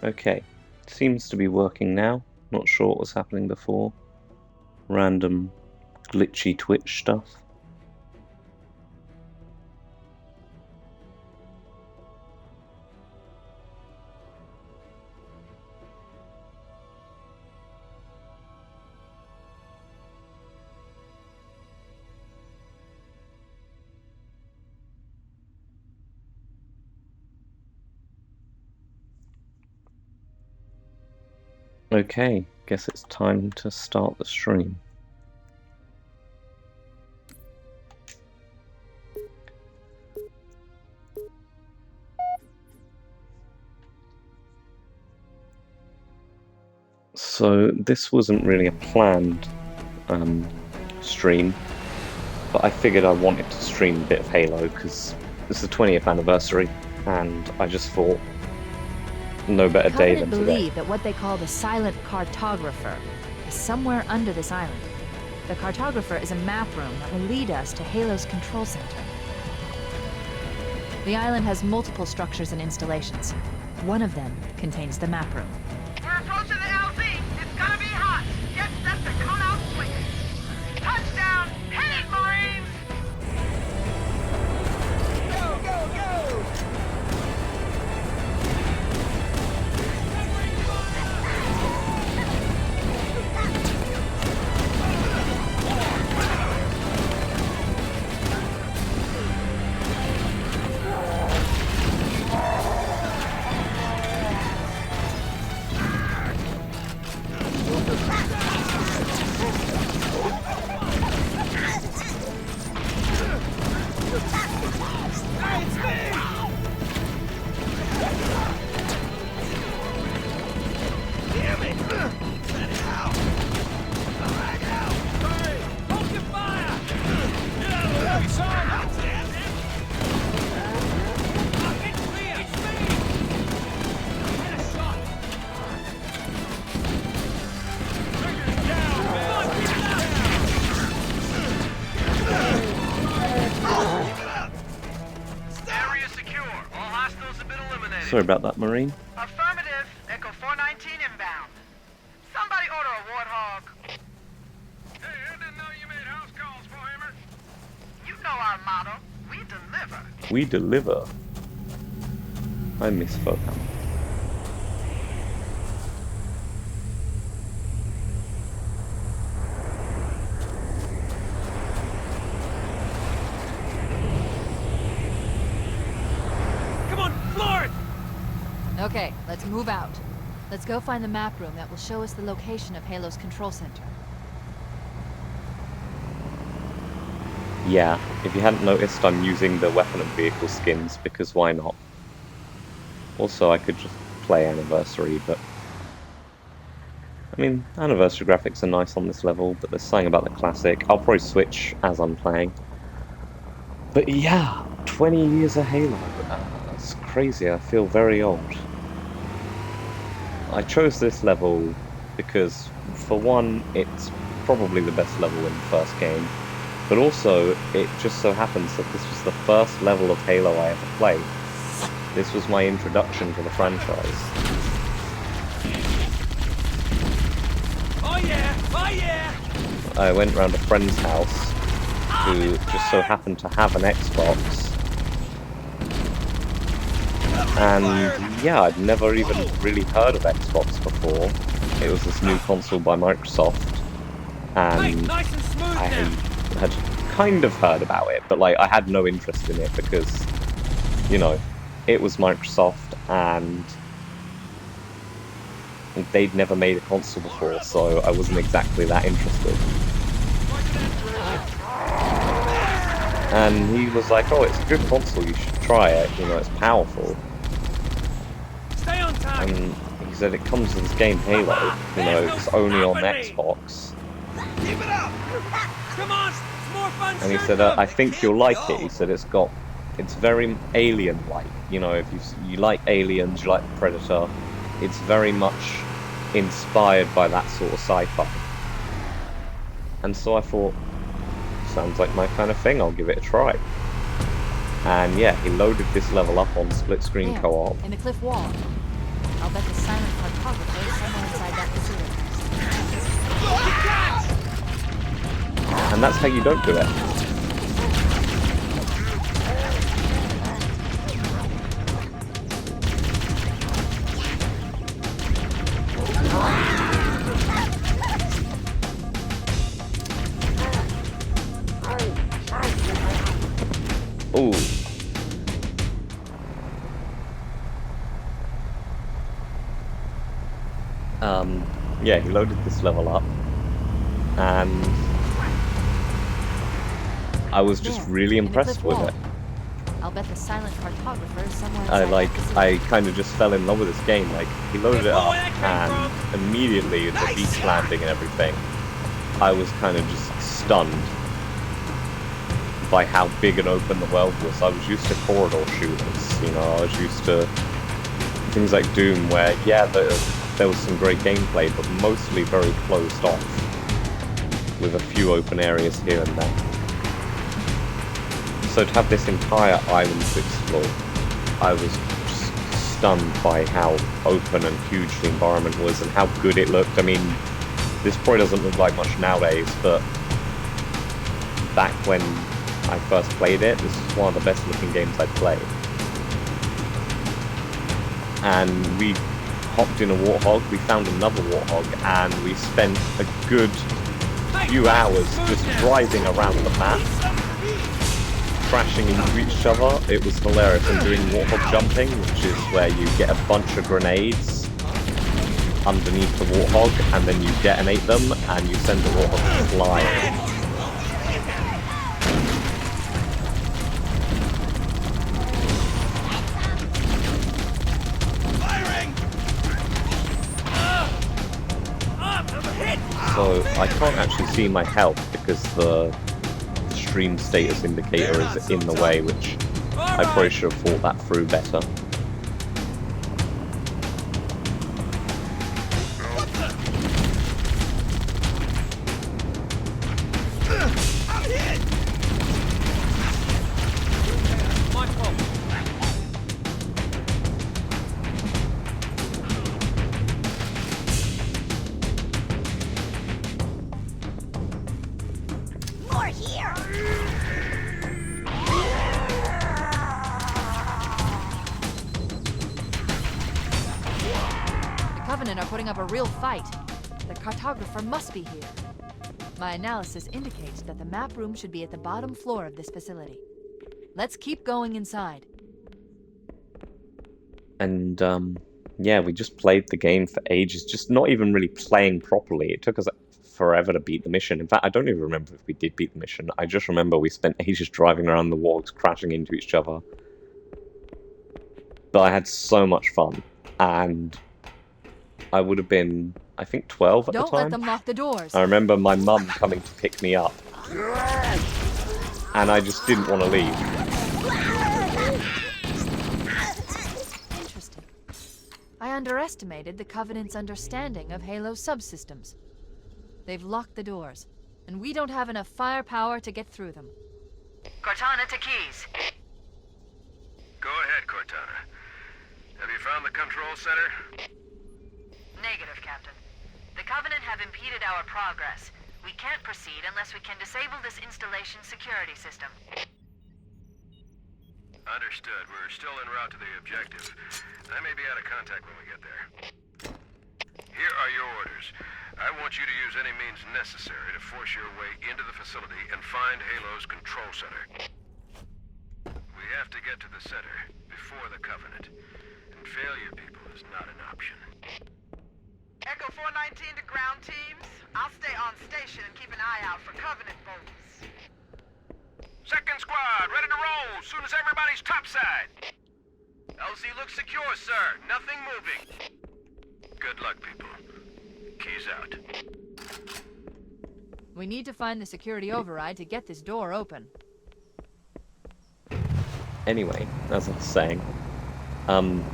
Okay, seems to be working now. Not sure what was happening before. Random glitchy Twitch stuff. Okay, guess it's time to start the stream. So this wasn't really a planned stream, but I figured I wanted to stream a bit of Halo because it's the 20th anniversary, and I just thought no better day than today. Believe that what they call the silent cartographer is somewhere under this island. The cartographer is a map room that will lead us to Halo's control center. The island has multiple structures and installations. One of them contains the map room. We're approaching the LZ. It's gonna be hot. Get set to come out swinging. Touchdown! Hit it, Marines! Go, go, go! Sorry about that, Marine. Affirmative. Echo 419 inbound. Somebody order a warthog. Hey, I didn't know you made house calls, Warhammer. You know our motto. We deliver. We deliver. I miss Foham. Okay, let's move out. Let's go find the map room that will show us the location of Halo's control center. Yeah, if you hadn't noticed, I'm using the weapon and vehicle skins, because why not? Also, I could just play Anniversary, but... I mean, Anniversary graphics are nice on this level, but there's something about the classic. I'll probably switch as I'm playing. But yeah, 20 years of Halo. That's crazy, I feel very old. I chose this level because, for one, it's probably the best level in the first game, but also, it just so happens that this was the first level of Halo I ever played. This was my introduction to the franchise. Oh yeah! Oh yeah! I went round a friend's house, who just so happened to have an Xbox, and yeah, I'd never even really heard of Xbox before. It was this new console by Microsoft, and I had kind of heard about it, but like I had no interest in it because, you know, it was Microsoft and they'd never made a console before, so I wasn't exactly that interested. And he was like, oh, it's a good console, you should try it, you know, it's powerful. And he said it comes with this game Halo, you know, it's only on Xbox. Keep it up! Come on! It's more fun. And he said, I think you'll like it. He said it's very Alien-like. You know, if you like Aliens, you like the Predator, it's very much inspired by that sort of sci-fi. And so I thought, sounds like my kind of thing, I'll give it a try. And yeah, he loaded this level up on split-screen co-op. In the cliff wall. I'll bet the silent cartographer is somewhere inside that facility. And that's how you don't do it. Ooh. Yeah, he loaded this level up, and I was just There, really in the impressed cliff with wall. it. I'll bet the silent cartographer is somewhere inside that facility. I kind of just fell in love with this game. Like, he loaded it up, and immediately the beach landing and everything, I was kind of just stunned by how big and open the world was. I was used to corridor shooters, you know, I was used to things like Doom, where, yeah, there was some great gameplay, but mostly very closed off, with a few open areas here and there. So to have this entire island to explore, I was just stunned by how open and huge the environment was and how good it looked. I mean, this probably doesn't look like much nowadays, but back when I first played it, this was one of the best looking games I'd played. And we hopped in a warthog, we found another warthog, and we spent a good few hours just driving around the map, crashing into each other. It was hilarious. And doing warthog jumping, which is where you get a bunch of grenades underneath the warthog, and then you detonate them, and you send the warthog flying. So I can't actually see my health because the stream status indicator is in the way, which I probably should have thought that through better. Covenant are putting up a real fight. The cartographer must be here. My analysis indicates that the map room should be at the bottom floor of this facility. Let's keep going inside. And, yeah, we just played the game for ages, just not even really playing properly. It took us forever to beat the mission. In fact, I don't even remember if we did beat the mission. I just remember we spent ages driving around the wargs, crashing into each other. But I had so much fun, and I would have been, I think, 12 at the time. Don't let them lock the doors. I remember my mum coming to pick me up, and I just didn't want to leave. Interesting. I underestimated the Covenant's understanding of Halo's subsystems. They've locked the doors, and we don't have enough firepower to get through them. Cortana to Keys. Go ahead, Cortana. Have you found the control center? Negative, Captain. The Covenant have impeded our progress. We can't proceed unless we can disable this installation's security system. Understood. We're still en route to the objective. I may be out of contact when we get there. Here are your orders. I want you to use any means necessary to force your way into the facility and find Halo's control center. We have to get to the center before the Covenant, and failure, people, is not an option. Echo 419 to ground teams. I'll stay on station and keep an eye out for Covenant boats. Second squad, ready to roll as soon as everybody's topside. LZ looks secure, sir. Nothing moving. Good luck, people. Keys out. We need to find the security override to get this door open. Anyway, as I was saying,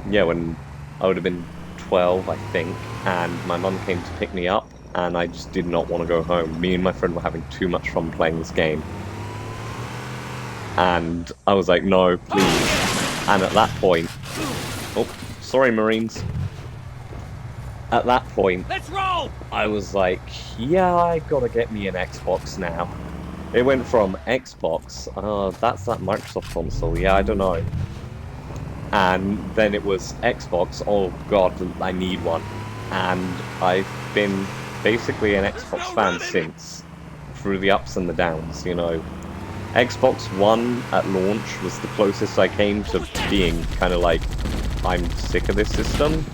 yeah, when I would have been 12, I think, and my mum came to pick me up, and I just did not want to go home. Me and my friend were having too much fun playing this game. And I was like, no, please. And at that point... Oh, sorry, Marines. at that point, Let's roll! I was like, yeah, I gotta get me an Xbox now. It went from Xbox, that's that Microsoft console, yeah, I don't know. And then it was Xbox, oh god, I need one. And I've been basically an Xbox fan since, through the ups and the downs, you know. Xbox One at launch was the closest I came to being kind of like, I'm sick of this system.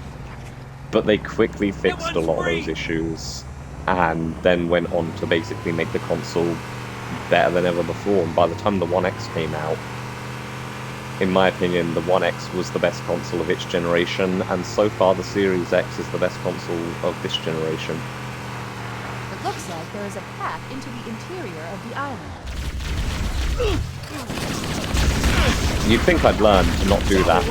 But they quickly fixed a lot of those issues, and then went on to basically make the console better than ever before. And by the time the One X came out, in my opinion, the One X was the best console of its generation, and so far the Series X is the best console of this generation. It looks like there is a path into the interior of the island. You'd think I'd learn to not do that.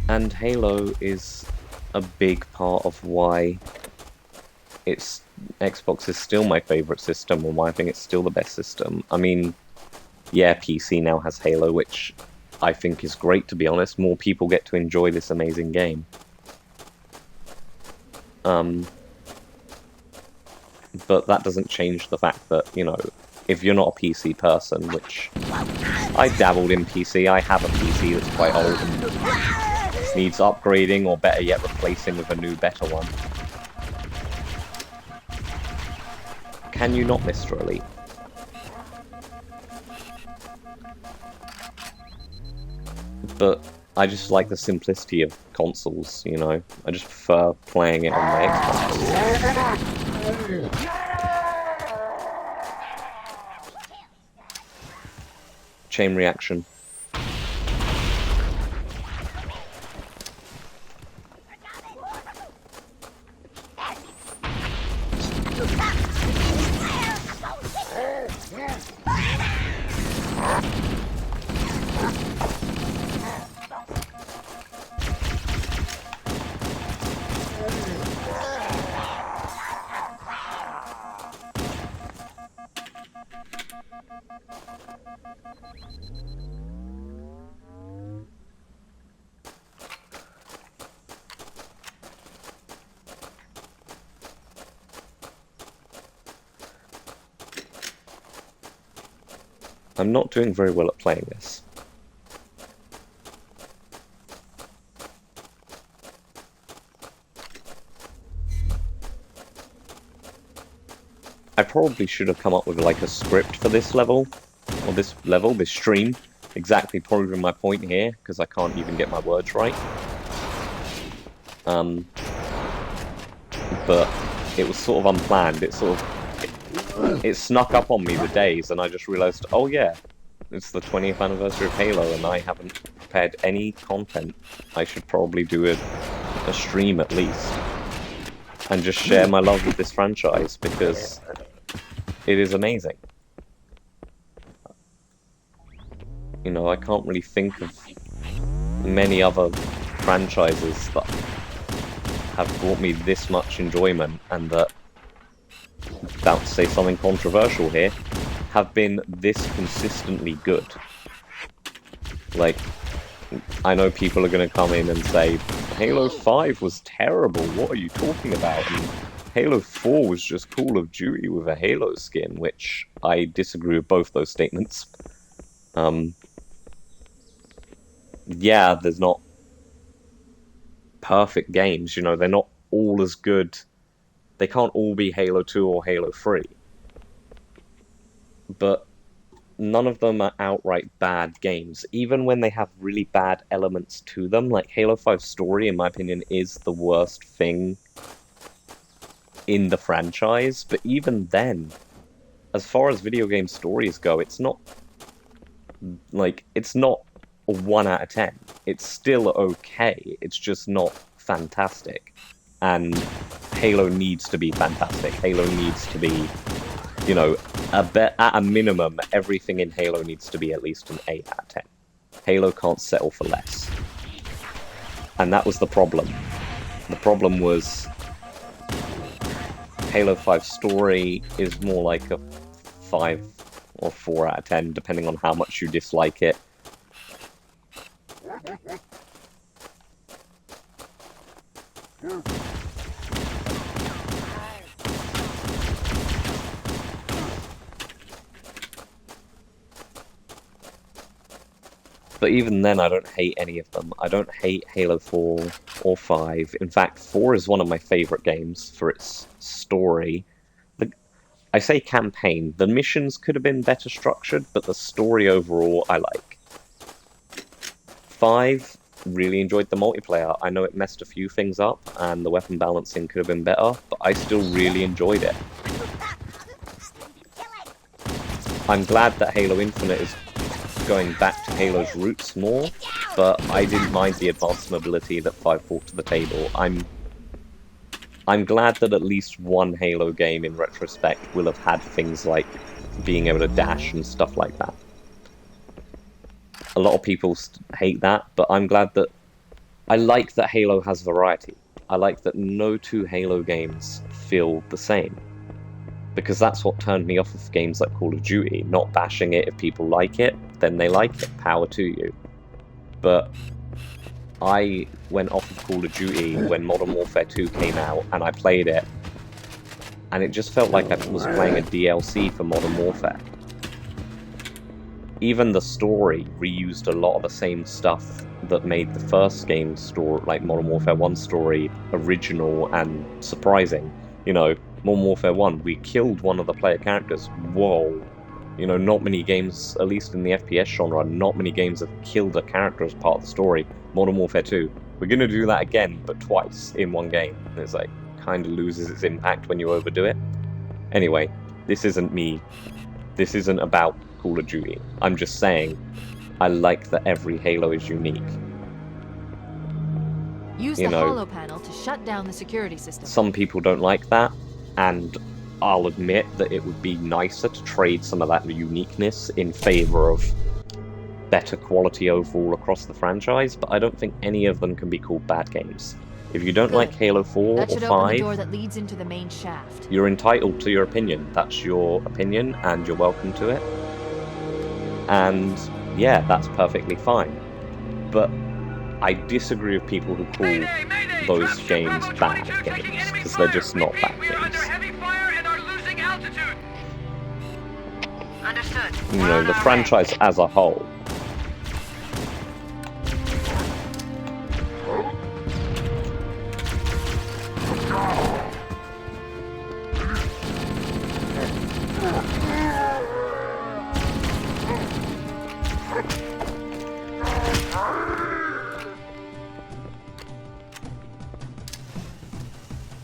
And Halo is a big part of why Xbox is still my favorite system, and why I think it's still the best system. I mean, yeah, PC now has Halo, which I think is great, to be honest. More people get to enjoy this amazing game. But that doesn't change the fact that, you know, if you're not a PC person, which I dabbled in PC, I have a PC that's quite old and needs upgrading, or better yet, replacing with a new, better one. Can you not, Mr. Elite? But I just like the simplicity of consoles, you know? I just prefer playing it on my Xbox. Chain reaction. I'm not doing very well at playing this. I probably should have come up with like a script for this level, or this stream. Exactly proving my point here, because I can't even get my words right. But it was sort of unplanned. It snuck up on me the days, and I just realized, oh yeah, it's the 20th anniversary of Halo, and I haven't prepared any content. I should probably do a stream at least, and just share my love with this franchise, because it is amazing. You know, I can't really think of many other franchises that have brought me this much enjoyment, and that, about to say something controversial here, have been this consistently good. Like, I know people are going to come in and say, Halo 5 was terrible, what are you talking about? And Halo 4 was just Call of Duty with a Halo skin, which I disagree with both those statements. Yeah, there's not perfect games, you know, they're not all as good. They can't all be Halo 2 or Halo 3. But none of them are outright bad games, even when they have really bad elements to them. Like Halo 5 Story, in my opinion, is the worst thing in the franchise, but even then, as far as video game stories go, it's not a 1 out of 10. It's still okay, it's just not fantastic. And Halo needs to be fantastic. Halo needs to be, you know, at a minimum, everything in Halo needs to be at least an 8 out of 10. Halo can't settle for less. And that was the problem. The problem was Halo 5 Story is more like a 5 or 4 out of 10, depending on how much you dislike it. But even then, I don't hate any of them. I don't hate Halo 4 or 5. In fact, 4 is one of my favorite games for its story. I say campaign. The missions could have been better structured, but the story overall, I like. 5, really enjoyed the multiplayer. I know it messed a few things up, and the weapon balancing could have been better, but I still really enjoyed it. I'm glad that Halo Infinite is going back to Halo's roots more, but I didn't mind the advanced mobility that 5 brought to the table. I'm glad that at least one Halo game in retrospect will have had things like being able to dash and stuff like that. A lot of people hate that, but I'm glad that... I like that Halo has variety. I like that no 2 Halo games feel the same. Because that's what turned me off of games like Call of Duty. Not bashing it. If people like it, then they like it. Power to you. But I went off of Call of Duty when Modern Warfare 2 came out, and I played it, and it just felt like I was playing a DLC for Modern Warfare. Even the story reused a lot of the same stuff that made the first game's story, like Modern Warfare 1 story, original and surprising. You know, Modern Warfare 1, we killed one of the player characters. Whoa. You know, not many games, at least in the FPS genre, not many games have killed a character as part of the story. Modern Warfare 2, we're going to do that again, but twice in one game. And it's like, kind of loses its impact when you overdo it. Anyway, this isn't me. This isn't about Call of Duty. I'm just saying, I like that every Halo is unique. Use the holo panel to shut down the security system. Some people don't like that, and I'll admit that it would be nicer to trade some of that uniqueness in favor of better quality overall across the franchise, but I don't think any of them can be called bad games. If you don't like Halo 4 that or should 5, open the door that leads into the main shaft. You're entitled to your opinion. That's your opinion, and you're welcome to it. And yeah, that's perfectly fine. But I disagree with people who call those games bad games, because they're just not bad games. You know, the franchise as a whole.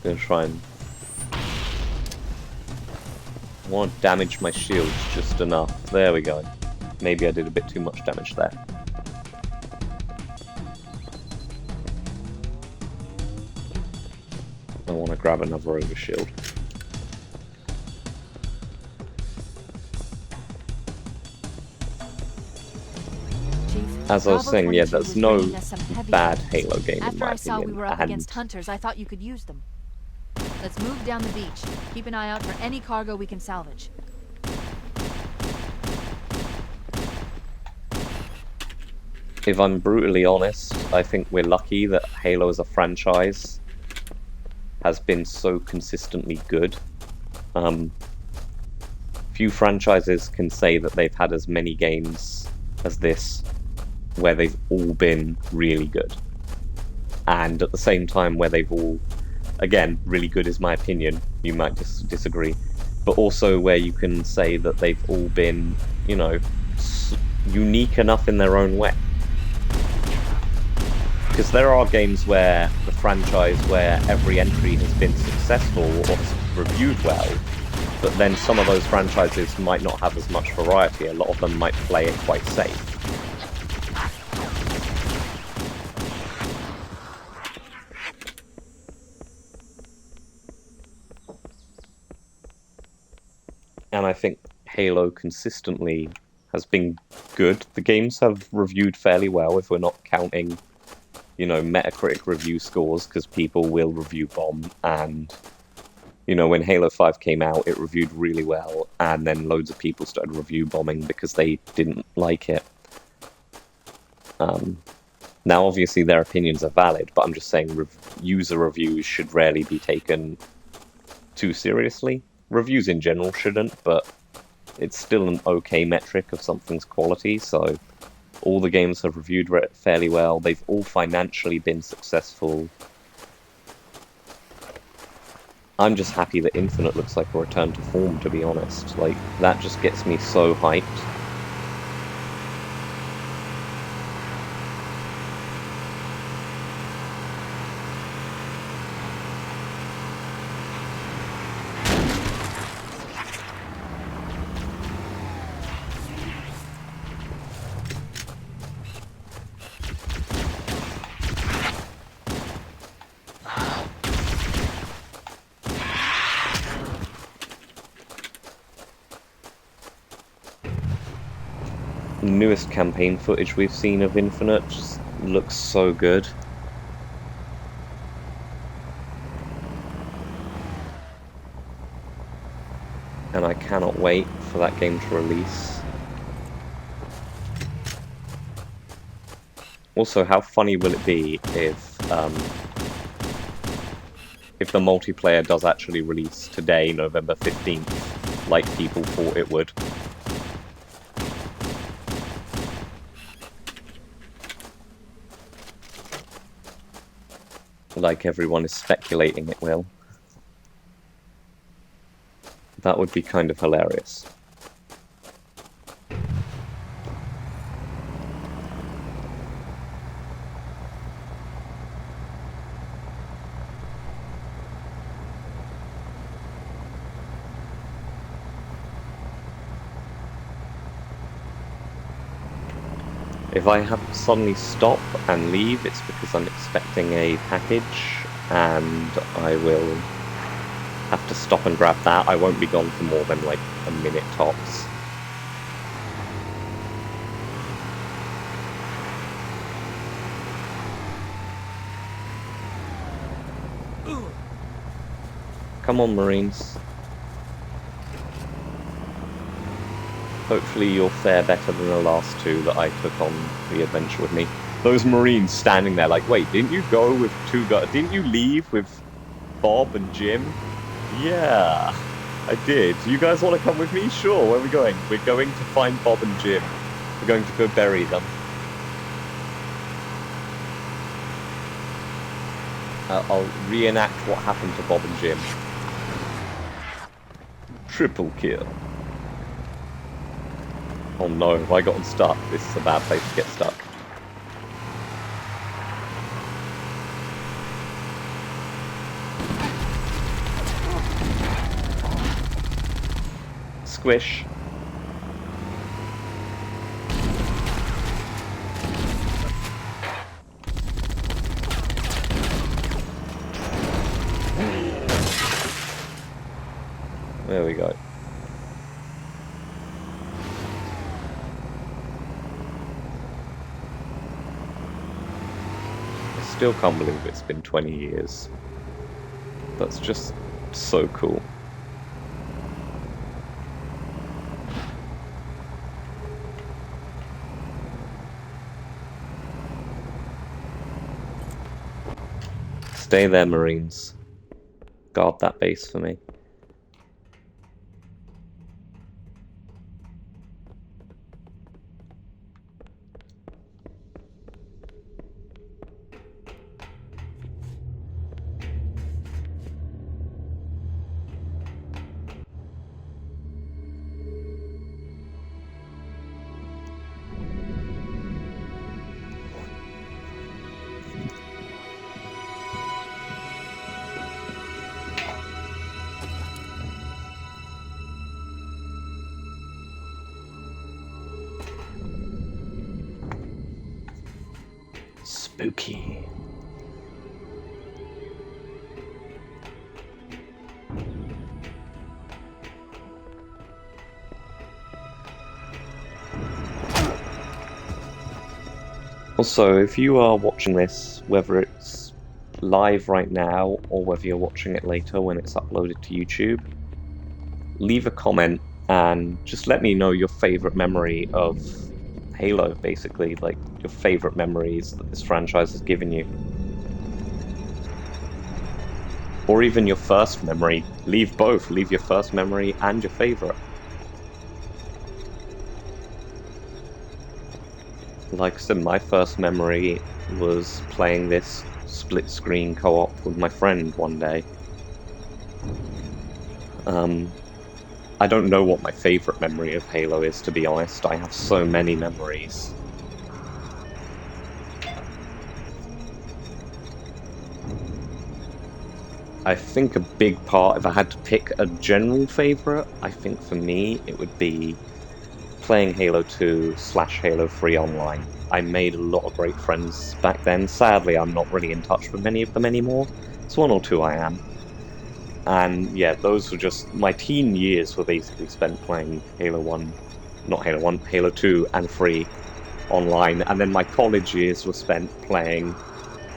Gonna try and... I want to damage my shields just enough. There we go. Maybe I did a bit too much damage there. I want to grab another overshield. As I was saying, yeah, there's no bad Halo game in my opinion. After I saw we were up against hunters, I thought you could use them. Let's move down the beach. Keep an eye out for any cargo we can salvage. If I'm brutally honest, I think we're lucky that Halo as a franchise has been so consistently good. Few franchises can say that they've had as many games as this, where they've all been really good. And at the same time where they've all, again, really good is my opinion, you might disagree, but also where you can say that they've all been, you know, unique enough in their own way. Because there are games where the franchise, where every entry has been successful or has reviewed well, but then some of those franchises might not have as much variety. A lot of them might play it quite safe. And I think Halo consistently has been good. The games have reviewed fairly well, if we're not counting, you know, Metacritic review scores, because people will review bomb. And, you know, when Halo 5 came out, it reviewed really well, and then loads of people started review bombing because they didn't like it. Now, obviously, their opinions are valid, but I'm just saying user reviews should rarely be taken too seriously. Reviews in general shouldn't, but it's still an okay metric of something's quality, so all the games have reviewed fairly well. They've all financially been successful. I'm just happy that Infinite looks like a return to form, to be honest. Like, that just gets me so hyped. The newest campaign footage we've seen of Infinite just looks so good. And I cannot wait for that game to release. Also, how funny will it be if the multiplayer does actually release today, November 15th, like people thought it would? Like everyone is speculating it will. That would be kind of hilarious. If I have to suddenly stop and leave, it's because I'm expecting a package, and I will have to stop and grab that. I won't be gone for more than like a minute tops. Come on, Marines. Hopefully you'll fare better than the last two that I took on the adventure with me. Those Marines standing there like, wait, didn't you go with two guys? Didn't you leave with Bob and Jim? Yeah, I did. You guys want to come with me? Sure, where are we going? We're going to find Bob and Jim. We're going to go bury them. I'll reenact what happened to Bob and Jim. Triple kill. Oh no, have I gotten stuck? This is a bad place to get stuck. Squish. There we go. Still can't believe it's been 20 years. That's just so cool. Stay there, Marines. Guard that base for me. Spooky. Also, if you are watching this, whether it's live right now or whether you're watching it later when it's uploaded to YouTube, leave a comment and just let me know your favorite memory of Halo, basically, like your favorite memories that this franchise has given you. Or even your first memory. Leave both. Leave your first memory and your favorite. Like I said, my first memory was playing this split-screen co-op with my friend one day. I don't know what my favorite memory of Halo is, to be honest. I have so many memories. I think a big part, if I had to pick a general favorite, I think for me it would be playing Halo 2 / Halo 3 online. I made a lot of great friends back then. Sadly, I'm not really in touch with many of them anymore. It's one or two I am. And yeah, those were just, my teen years were basically spent playing Halo 2 and 3 online. And then my college years were spent playing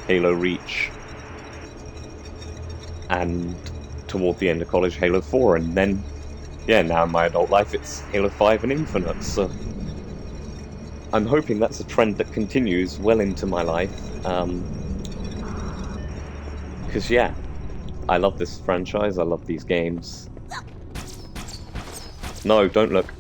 Halo Reach. And toward the end of college, Halo 4. And then, yeah, now in my adult life, it's Halo 5 and Infinite. So I'm hoping that's a trend that continues well into my life. Because, yeah, I love this franchise, I love these games. No, don't look.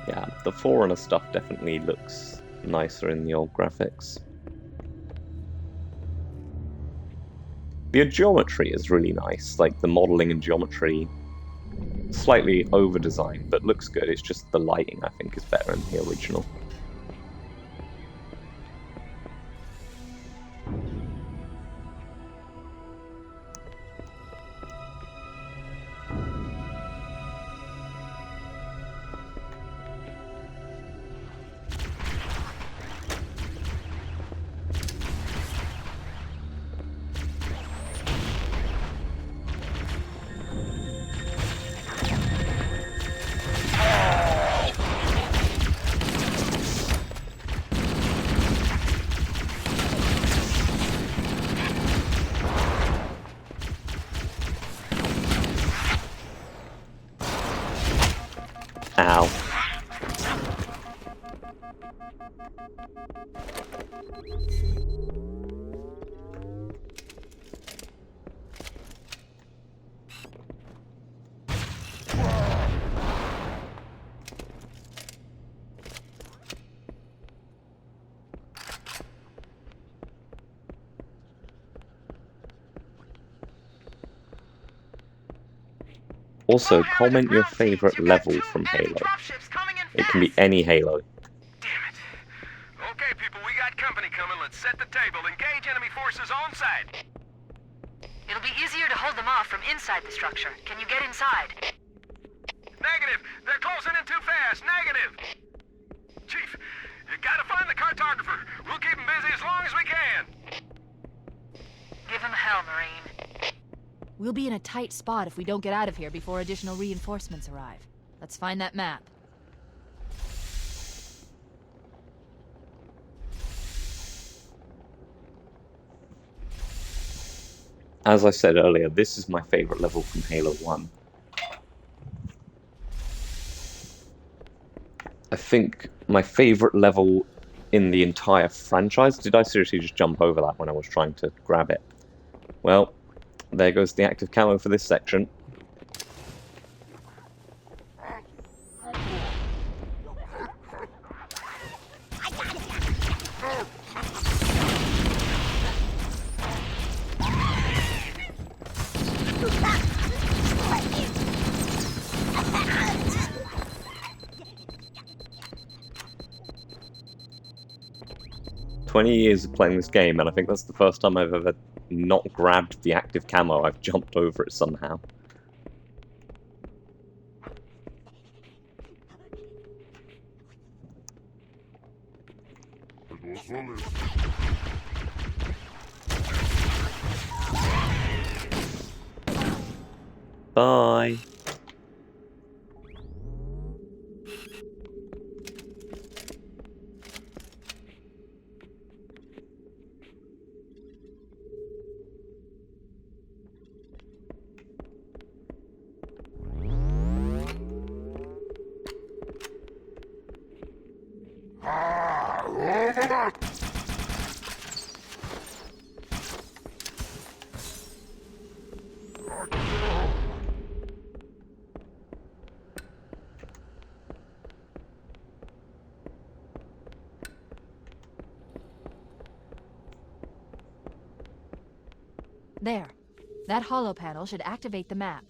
Yeah, the Forerunner stuff definitely looks nicer in the old graphics. The geometry is really nice, like the modeling and geometry, slightly over-designed, but looks good. It's just the lighting, I think, is better in the original. Ow. Also, comment your favorite level from Halo. It can be any Halo. Damn it. Okay, people, we got company coming. Let's set the table. Engage enemy forces on site. It'll be easier to hold them off from inside the structure. Can you get inside? Negative. They're closing in too fast. Negative. Chief, you gotta find the cartographer. We'll keep him busy as long as we can. Give him hell, Marine. We'll be in a tight spot if we don't get out of here before additional reinforcements arrive. Let's find that map. As I said earlier, this is my favorite level from Halo 1. think my favorite level in the entire franchise. Did I seriously just jump over that when I was trying to grab it? Well, there goes the active camo for this section. "20 years of playing this game, and I think that's the first time I've ever not grabbed the active camo. I've jumped over it somehow." Bye. There. That holo panel should activate the map.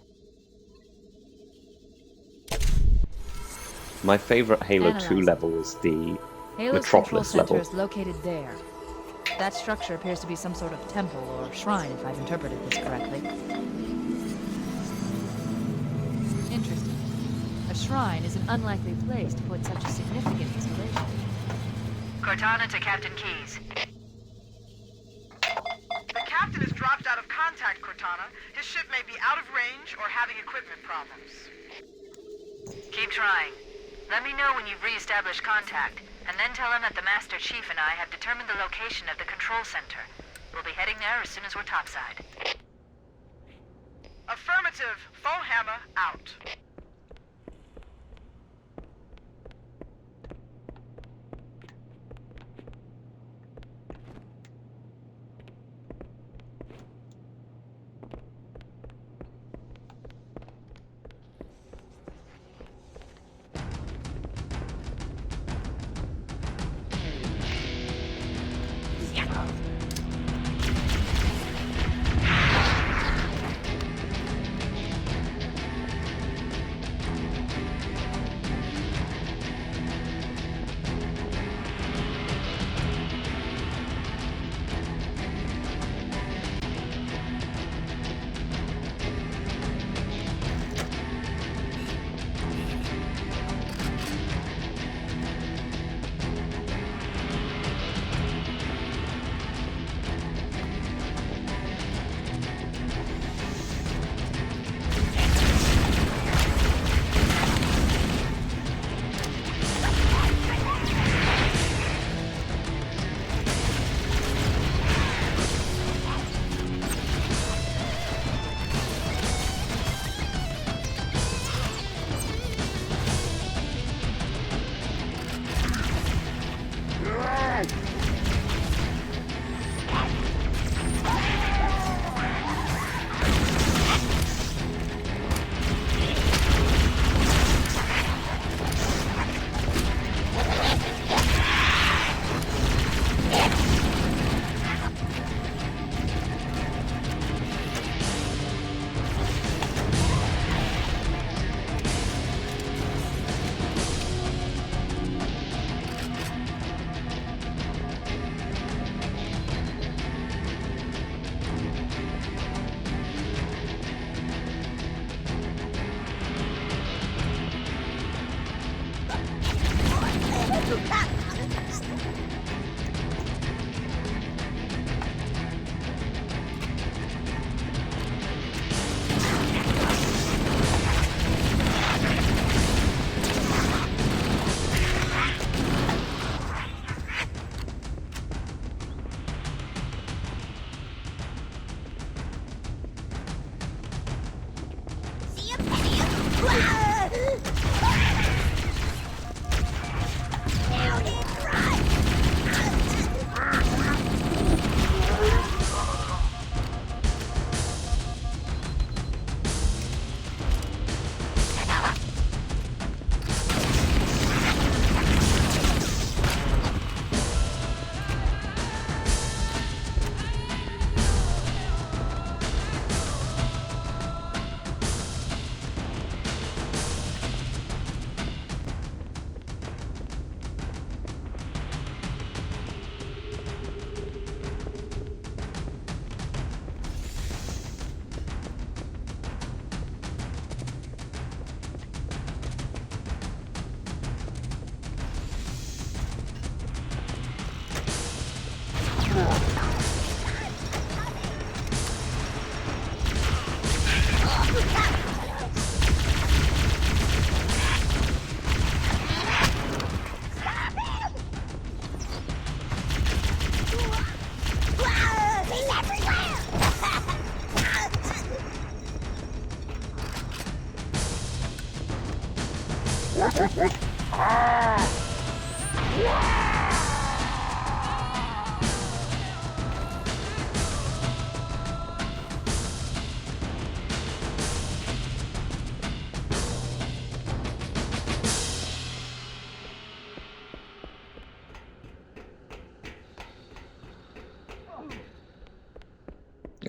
My favorite Halo 2 Analyze. level is the Halo's control Metropolis center level. is located there. That structure appears to be some sort of temple or shrine, if I've interpreted this correctly. Interesting. A shrine is an unlikely place to put such a significant installation. Cortana to Captain Keyes. The captain has dropped out of contact, Cortana. His ship may be out of range or having equipment problems. Keep trying. Let me know when you've re-established contact, and then tell him that the Master Chief and I have determined the location of the control center. We'll be heading there as soon as we're topside. Affirmative. Foehammer out.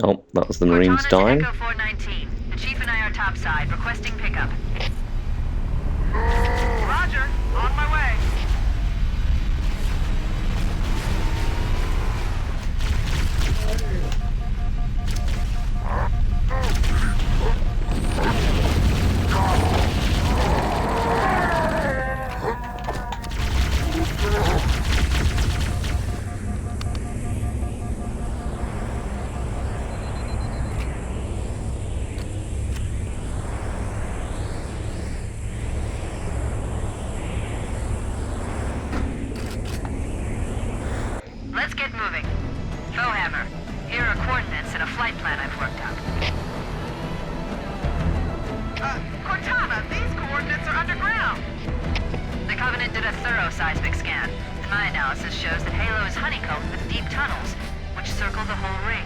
Oh, that was the Marines Cortana dying. to Echo 419. The Chief and I are topside, requesting pickup. Roger. On my way. Let's get moving. Foehammer, here are coordinates and a flight plan I've worked out. Cortana, these coordinates are underground. The Covenant did a thorough seismic scan, and my analysis shows that Halo is honeycombed with deep tunnels, which circle the whole ring.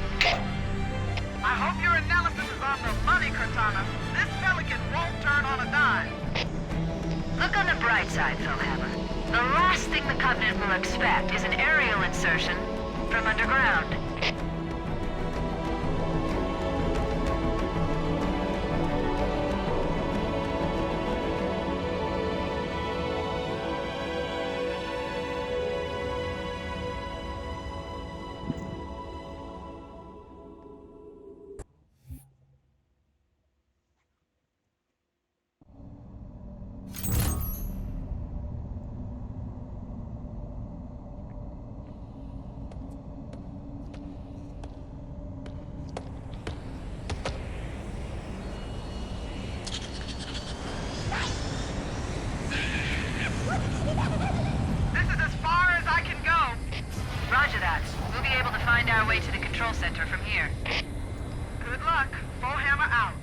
I hope your analysis is on the money, Cortana. This Pelican won't turn on a dime. Look on the bright side, Foehammer. The last thing the Covenant will expect is an aerial insertion from underground. This is as far as I can go. Roger that. We'll be able to find our way to the control center from here. Good luck. Foehammer out.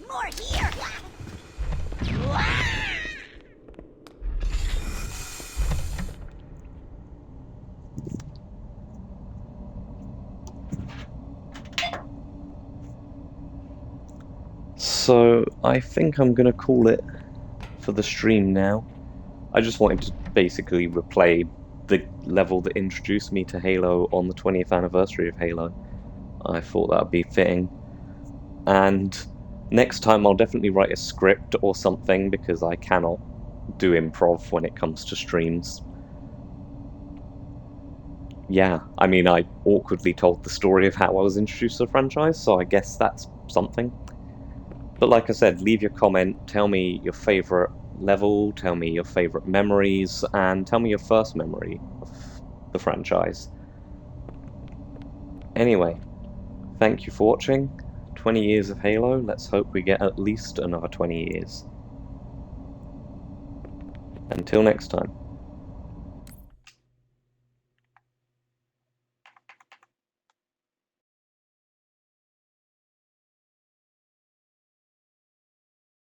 More here! So I think I'm gonna call it for the stream now. I just wanted to basically replay the level that introduced me to Halo on the 20th anniversary of Halo. I thought that would be fitting. And next time I'll definitely write a script or something, because I cannot do improv when it comes to streams. Yeah, I mean, I awkwardly told the story of how I was introduced to the franchise, so I guess that's something. But like I said, leave your comment, tell me your favourite level, tell me your favourite memories, and tell me your first memory of the franchise. Anyway, thank you for watching. 20 years of Halo, let's hope we get at least another 20 years. Until next time.